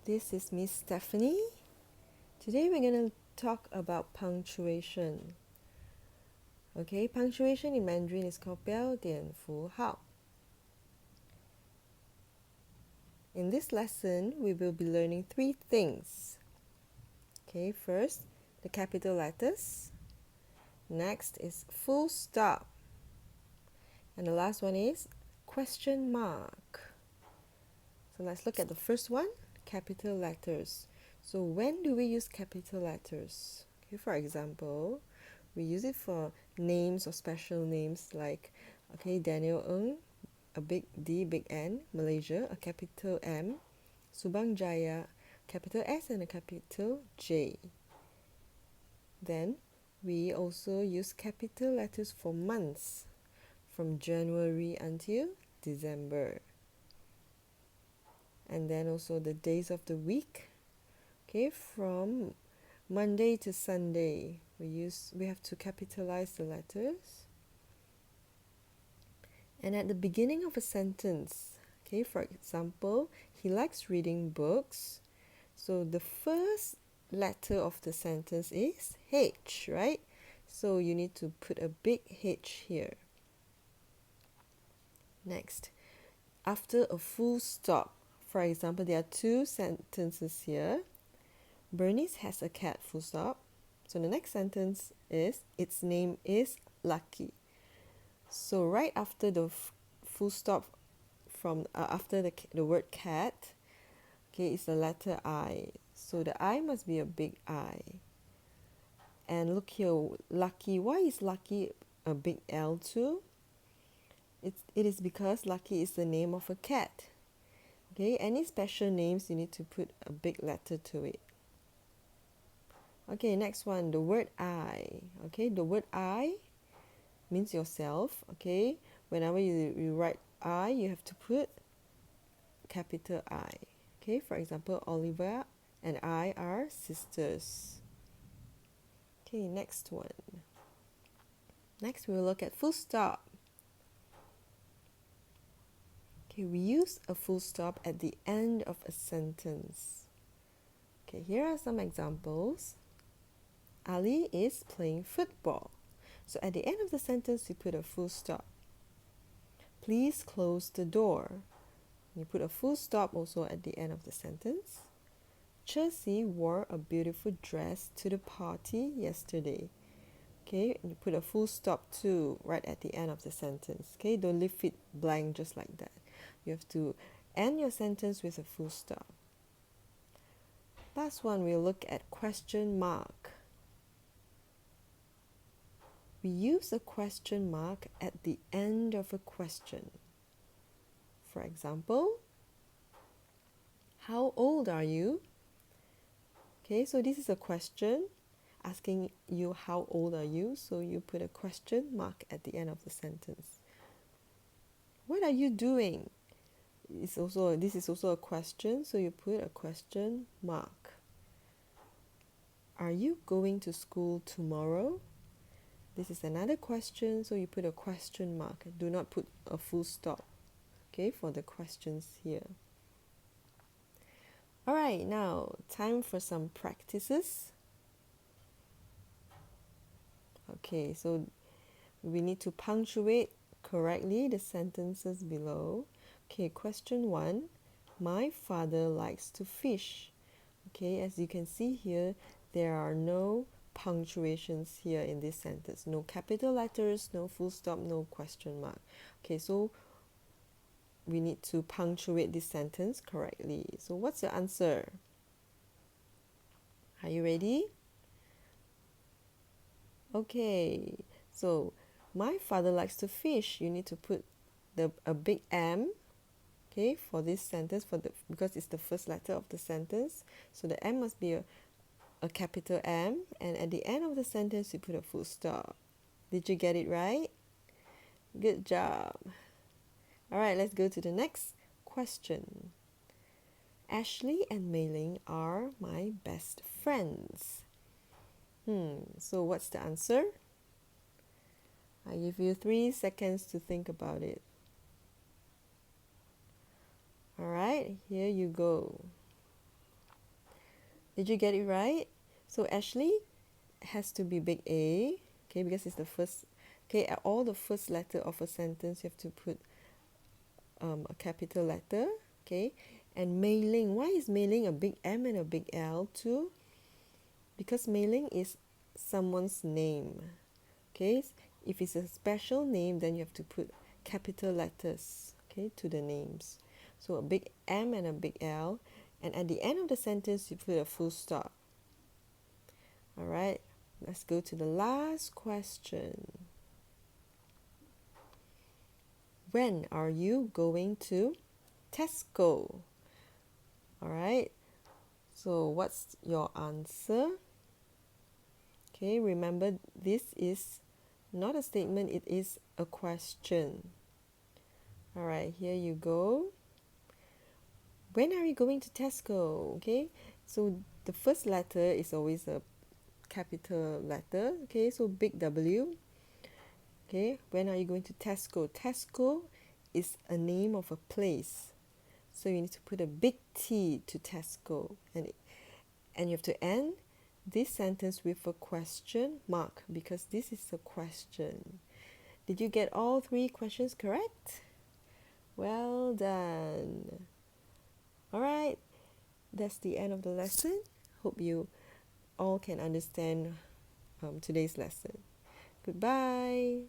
This is Miss Stephanie. Today we're going to talk about punctuation. Okay, punctuation in Mandarin is called 标点符号. In this lesson, we will be learning three things. Okay, first, the capital letters. Next is full stop. And the last one is question mark. So let's look at the first one, capital letters. So when do we use capital letters? Okay, for example, we use it for names or special names like, Daniel Ng, a big D, big N, Malaysia, a capital M, Subang Jaya, capital S and a capital J. Then we also use capital letters for months, from January until December. And then also the days of the week, from Monday to Sunday, we have to capitalize the letters. And at the beginning of a sentence, for example, he likes reading books. So the first letter of the sentence is H, right? So you need to put a big H here. Next, after a full stop, for example, there are two sentences here. Bernice has a cat, full stop. So the next sentence is, its name is Lucky. So right after the full stop, from after the word cat, is the letter I. So the I must be a big I. And look here, Lucky. Why is Lucky a big L too? It is because Lucky is the name of a cat. Okay, any special names, you need to put a big letter to it. Okay, next one, the word I. Okay, the word I means yourself. Okay, whenever you write I, you have to put capital I. Okay, for example, Oliver and I are sisters. Okay, next one. Next, we'll look at full stop. Okay, we use a full stop at the end of a sentence. Okay, here are some examples. Ali is playing football. So at the end of the sentence, you put a full stop. Please close the door. You put a full stop also at the end of the sentence. Chelsea wore a beautiful dress to the party yesterday. Okay, and you put a full stop too right at the end of the sentence. Okay, don't leave it blank just like that. You have to end your sentence with a full stop. Last one, we'll look at question mark. We use a question mark at the end of a question. For example, how old are you? Okay, so this is a question asking you how old are you, so you put a question mark at the end of the sentence. What are you doing? This is also a question, so you put a question mark. Are you going to school tomorrow? This is another question, so you put a question mark. Do not put a full stop, for the questions here. Alright, now time for some practices. Okay, so we need to punctuate correctly the sentences below. Okay, question 1. My father likes to fish. Okay, as you can see here, there are no punctuations here in this sentence. No capital letters, no full stop, no question mark. Okay, so we need to punctuate this sentence correctly. So what's your answer? Are you ready? Okay, so my father likes to fish. You need to put a big M, for this sentence because it's the first letter of the sentence. So the M must be a capital M, and at the end of the sentence you put a full stop. Did you get it right? Good job. All right, let's go to the next question. Ashley and Mei Ling are my best friends. So what's the answer? I give you 3 seconds to think about it. All right, here you go. Did you get it right? So Ashley has to be big A, okay, because it's the first, okay, at all the first letter of a sentence you have to put a capital letter, okay. And mailing, why is mailing a big M and a big L too? Because mailing is someone's name, okay. If it's a special name, then you have to put capital letters, okay, to the names. So a big M and a big L, and at the end of the sentence you put a full stop. All right, let's go to the last question. When are you going to Tesco? All right, so what's your answer? Okay, remember this is not a statement, it is a question. All right, here you go. When are you going to Tesco? Okay, so the first letter is always a capital letter. Okay, so big W. Okay, when are you going to Tesco? Tesco is a name of a place. So you need to put a big T to Tesco. And you have to end this sentence with a question mark because this is a question. Did you get all 3 questions correct? Well done. Alright, that's the end of the lesson. Hope you all can understand today's lesson. Goodbye.